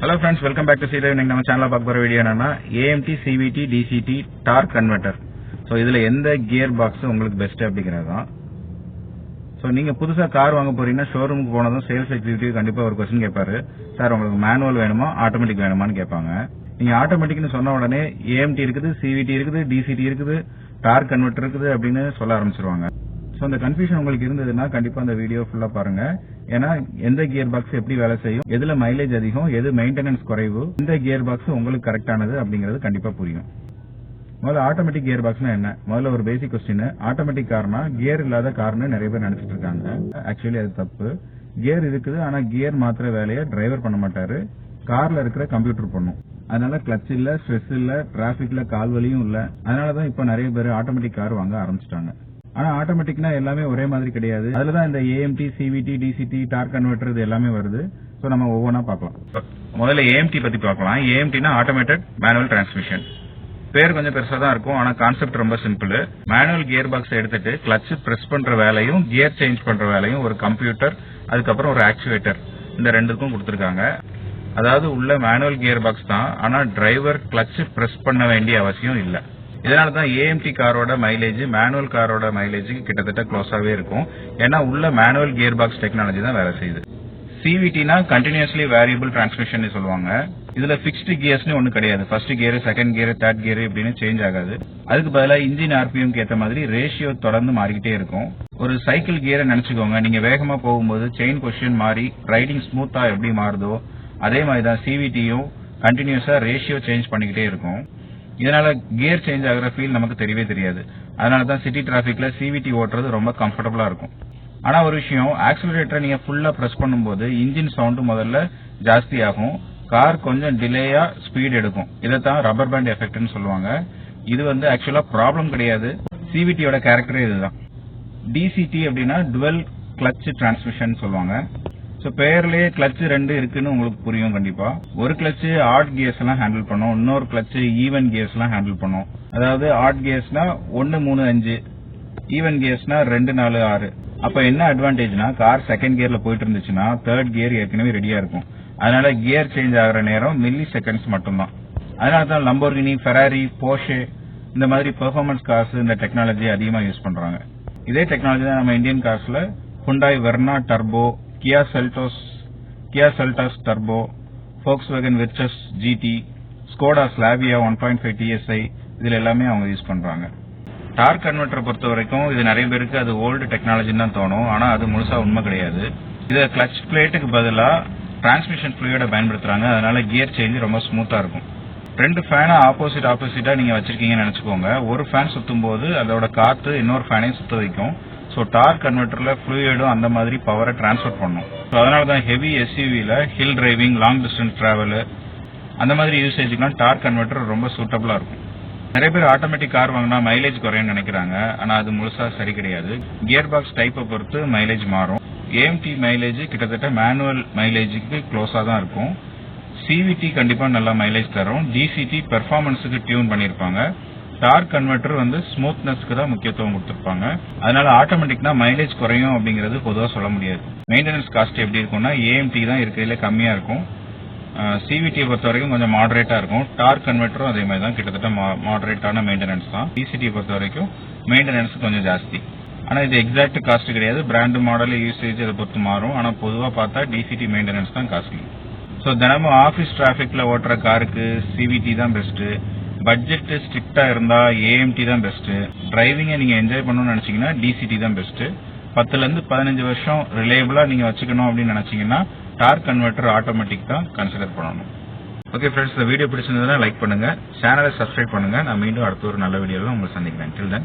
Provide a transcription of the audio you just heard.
Hello friends, welcome back to CDrive. இன்னைக்கு நம்ம சேனல்ல பார்க்க போற வீடியோ என்னன்னா AMT, CVT, DCT, dark converter. So இதுல எந்த கியர் பாக்ஸ் உங்களுக்கு பெஸ்ட் அப்படிங்கறதுதான். சோ நீங்க புதுசா கார் வாங்க போறீங்கன்னா ஷோரூமுக்கு போனதும் சேல்ஸ் எக்ஸிகியூட்டிவ் கண்டிப்பா ஒரு क्वेश्चन கேட்பாரு. சார் உங்களுக்கு மேனுவல் வேணுமா ஆட்டோமேட்டிக் வேணுமான்னு கேட்பாங்க. நீங்க ஆட்டோமேட்டிக்னு சொன்ன உடனே AMT இருக்குது, CVT இருக்குது, DCT இருக்குது, டார்க் கன்வெர்ட்டர் இருக்குது அப்படின்னு சொல்ல ஆரம்பிச்சிருவாங்க. சோ அந்த கன்ஃபியூஷன் உங்களுக்கு இருந்ததுன்னா கண்டிப்பா அந்த வீடியோ ஃபுல்லா பாருங்க. ஏன்னா எந்த கியர் பாக்ஸ் எப்படி வேலை செய்யும், எதுல மைலேஜ் அதிகம், எது மெயின்டெனன்ஸ் குறைவு, இந்த கியர் பாக்ஸ் உங்களுக்கு கரெக்டானது அப்படிங்கிறது கண்டிப்பா புரியும். முதல்ல ஆட்டோமேட்டிக் கியர் பாக்ஸ்னா என்ன? முதல்ல ஒரு பேசிக் क्वेश्चन. ஆட்டோமேட்டிக் கார்னா கியர் இல்லாத கார்னு நிறைய பேர் நினைச்சிட்டு இருக்காங்க. ஆக்சுவலி அது தப்பு. கியர் இருக்குது, ஆனா கியர் மாத்திர வேலையை டிரைவர் பண்ண மாட்டாரு, கார்ல இருக்கிற கம்ப்யூட்டர் பண்ணும். அதனால கிளட்ச் இல்ல, ஸ்ட்ரெஸ் இல்ல, டிராபிக்ல கால்வலியும் இல்ல. அதனாலதான் இப்ப நிறைய பேர் ஆட்டோமேட்டிக் கார் வாங்க ஆரம்பிச்சிட்டாங்க. ஆனா ஆட்டோமேட்டிக்னா எல்லாமே ஒரே மாதிரி கிடையாது. அதுலதான் இந்த AMT, CVT, DCT, dark converter இது எல்லாமே வருது. சோ நம்ம ஒவ்வொன்றா பார்க்கலாம். முதல்ல AMT பத்தி பார்க்கலாம். AMTனா ஆட்டோமேட்டட் மேனுவல் டிரான்ஸ்மிஷன். பேர் கொஞ்சம் பெருசா தான் இருக்கும், ஆனா கான்செப்ட் ரொம்ப சிம்பிள். மேனுவல் கியர் பாக்ஸ் எடுத்துட்டு கிளட்ச் பிரஸ் பண்ற வேலையும் கியர் சேஞ்ச் பண்ற வேலையும் ஒரு கம்ப்யூட்டர், அதுக்கப்புறம் ஒரு ஆக்சுவேட்டர், இந்த ரெண்டுக்கும் கொடுத்திருக்காங்க. அதாவது உள்ள மேனுவல் கியர் பாக்ஸ் தான், ஆனா டிரைவர் கிளட்ச் பிரஸ் பண்ண வேண்டிய அவசியம் இல்ல. இதனாலதான் AMT காரோட மைலேஜ் மேனுவல் காரோட மைலேஜுக்கு கிட்டத்தட்ட க்ளோஸாவே இருக்கும். ஏன்னா உள்ள மேனுவல் கியர் பாக்ஸ் டெக்னாலஜி தான் வேலை செய்யுது. CVTனா கண்டினியூஸ்லி வேரியபிள் டிரான்ஸ்மிஷன் சொல்லுவாங்க. இதுல பிக்ஸ்டு கியர்ஸ்னு ஒண்ணு கிடையாது. First gear, second gear, third gear இப்படின்னு சேஞ்ச் ஆகாது. அதுக்கு பதிலா இன்ஜின் RPM ஏத்த மாதிரி ரேஷியோ தொடர்ந்து மாறிக்கிட்டே இருக்கும். ஒரு சைக்கிள் கியரை நினைச்சுக்கோங்க. நீங்க வேகமா போகும்போது செயின் பொசிஷன் மாறி ரைடிங் ஸ்மூத்தா எப்படி மாறுதோ அதே மாதிரிதான் CVTயும் கண்டினியூஸா ரேஷியோ சேஞ்ச் பண்ணிக்கிட்டே இருக்கும். இதனால கியர் சேஞ்ச் ஆகிற ஃபீல் நமக்கு தெரியவே தெரியாது. அதனாலதான் சிட்டி டிராபிக்ல CVT ஓட்டுறது ரொம்ப கம்ஃபர்டபுளா இருக்கும். ஆனா ஒரு விஷயம், ஆக்சிலரேட்டரை நீங்க ஃபுல்லா பிரஸ் பண்ணும்போது இன்ஜின் சவுண்ட் முதல்ல ஜாஸ்தி ஆகும், கார் கொஞ்சம் டிலேயா ஸ்பீட் எடுக்கும். இதைத்தான் ரப்பர் பேண்ட் எஃபெக்ட்னு சொல்லுவாங்க. இது ஆக்சுவலா ப்ராப்ளம் கிடையாது. CVTயோட கேரக்டரே இதுதான். DCT அப்படின்னா டுவெல் கிளட்ச் டிரான்ஸ்மிஷன் சொல்லுவாங்க. சோ பேர்லயே கிளட்ச் ரெண்டு இருக்குன்னு உங்களுக்கு புரியும் கண்டிப்பா. ஒரு கிளட்ச் ஆட் கியர்ஸ் எல்லாம் ஹேண்டில் பண்ணும், இன்னொரு கிளட்ச் ஈவன் கியர்ஸ் எல்லாம் ஹேண்டில் பண்ணும். அதாவது ஆட் கியர்ஸ்னா 1 3 5, ஈவன் கியர்ஸ்னா 2 4 6. அப்ப என்ன அட்வான்டேஜ்னா, கார் செகண்ட் கியர்ல போயிட்டு இருந்துச்சுன்னா தேர்ட் கியர் ஏற்கனவே ரெடியா இருக்கும். அதனால கியர் சேஞ்ச் ஆகிற நேரம் மில்லி செகண்ட்ஸ் மட்டும்தான். அதனாலதான் லம்போர்கினி, ஃபெராரி, போர்ஷே இந்த மாதிரி பெர்ஃபார்மன்ஸ் கார்ஸ் இந்த டெக்னாலஜி அதிகமா யூஸ் பண்றாங்க. இதே டெக்னாலஜி தான் நம்ம இந்தியன் கார்ஸ்ல Hyundai Verna turbo, Kia Seltos Turbo, Volkswagen Virtus GT, Skoda Slavia 1.5 TSI இதுல எல்லாமே அவங்க யூஸ் பண்றாங்க. டார்க் கன்வெர்ட்டர் பொறுத்த வரைக்கும் இது நிறைய பேருக்கு அது ஓல்டு டெக்னாலஜின்னு தான் தோணும், ஆனா அது முழுசா உண்மை கிடையாது. இத கிளட்ச் பிளேட்டுக்கு பதிலா டிரான்ஸ்மிஷன் ஃப்ளூயிட பயன்படுத்துறாங்க. அதனால கியர் சேஞ்ச் ரொம்ப ஸ்மூத்தா இருக்கும். ரெண்டு ஃபேனை ஆப்போசிட்டா நீங்க வச்சிருக்கீங்கன்னு நினைச்சுக்கோங்க. ஒரு ஃபேன் சுத்தும் போது அதோட காத்து இன்னொரு ஃபேனையும் சுத்த வைக்கும். சோ டார்க் கன்வெர்ட்டர்ல ஃப்ளூயிடும் அந்த மாதிரி பவரை டிரான்ஸ்ஃபர் பண்ணும். அதனாலதான் ஹெவி SUVல hill driving, long distance travel அந்த மாதிரி யூசேஜ்க்குலாம் டார்க் கன்வெர்ட்டர் ரொம்ப சூட்டபிளா இருக்கும். நிறைய பேர் ஆட்டோமேட்டிக் கார் வாங்கினா மைலேஜ் குறையும்னு நினைக்கிறாங்க, ஆனா அது முழுசா சரி கிடையாது. கியர் பாக்ஸ் டைப்பை பொறுத்து மைலேஜ் மாறும். AMT மைலேஜ் கிட்டத்தட்ட மேனுவல் மைலேஜுக்கு க்ளோஸா தான் இருக்கும். CVT கண்டிப்பா நல்லா மைலேஜ் தரும். DCT பெர்ஃபார்மன்ஸுக்கு டியூன் பண்ணிருப்பாங்க. டார்க் கன்வெர்ட்டர் ஸ்மூத்னஸ்க்கு தான் முக்கியத்துவம் கொடுத்திருப்பாங்க. அதனால ஆட்டோமேட்டிக்னா மைலேஜ் குறையும் அப்படிங்கிறது பொதுவா சொல்ல முடியாது. மெயின்டெனன்ஸ் காஸ்ட் எப்படி இருக்கும்னா AMT தான் இருக்கிறதுல கம்மியா இருக்கும். CVT பொறுத்த வரைக்கும் கொஞ்சம் மாடரேட்டா இருக்கும். டார்க் கன்வெர்ட்டரும் அதே மாதிரி தான், கிட்டத்தட்ட மாடரேட்டான மெயின்டெனன்ஸ் தான். DCT பொறுத்த வரைக்கும் மெயின்டெனன்ஸ் கொஞ்சம் ஜாஸ்தி. ஆனா இது எக்ஸாக்ட் காஸ்ட் கிடையாது. பிராண்ட், மாடல், யூசேஜ் அதை பொறுத்து மாறும். ஆனா பொதுவா பார்த்தா DCT மெயின்டெனன்ஸ் தான் காஸ்ட்லி. சோ தினமும் ஆபீஸ் டிராபிக்ல ஓட்டுற காருக்கு CVT தான் பெஸ்ட். பட்ஜெட் ஸ்ட்ரிக்டா இருந்தா AMT தான் பெஸ்ட். டிரைவிங்கை நீங்க என்ஜாய் பண்ணணும்னு நினைச்சீங்கன்னா DCT தான் பெஸ்ட். 10ல இருந்து 15 வருஷம் ரிலையபிளா நீங்க வச்சுக்கணும் அப்படின்னு நினைச்சீங்கன்னா டார்க் கன்வெர்ட்டர் ஆட்டோமேட்டிக் தான் கன்சிடர் பண்ணணும். ஓகே ஃப்ரெண்ட்ஸ், இந்த வீடியோ பிடிச்சிருந்ததுன்னா லைக் பண்ணுங்க, சேனலை சப்ஸ்கிரைப் பண்ணுங்க. நான் மீண்டும் அடுத்த ஒரு நல்ல வீடியோல உங்களை சந்திக்கிறேன். Till then.